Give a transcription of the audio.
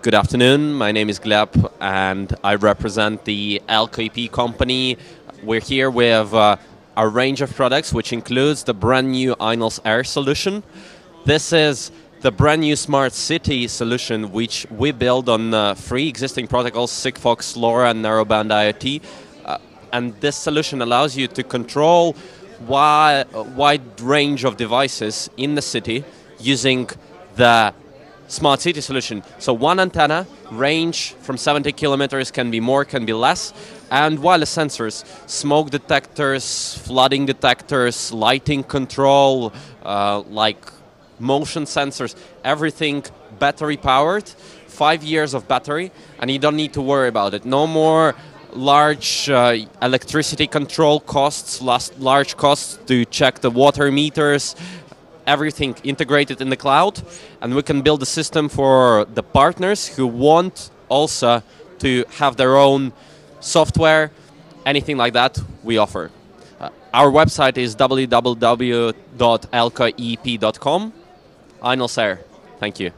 Good afternoon, my name is Gleb and I represent the ELKO EP company. We're here with a range of products which includes the brand new iNELS Air solution. This is the brand new smart city solution which we build on three existing protocols, Sigfox, LoRa and NB-IoT. And this solution allows you to control a wide range of devices in the city using the smart city solution. So one antenna, range from 70 kilometers, can be more, can be less, and wireless sensors, smoke detectors, flooding detectors, lighting control, like motion sensors, everything battery powered, 5 years of battery, and you don't need to worry about it. No more large electricity control costs, large costs to check the water meters, everything integrated in the cloud, and we can build a system for the partners who want also to have their own software, anything like that we offer. Our website is www.elkoep.com. iNELS Air. Thank you.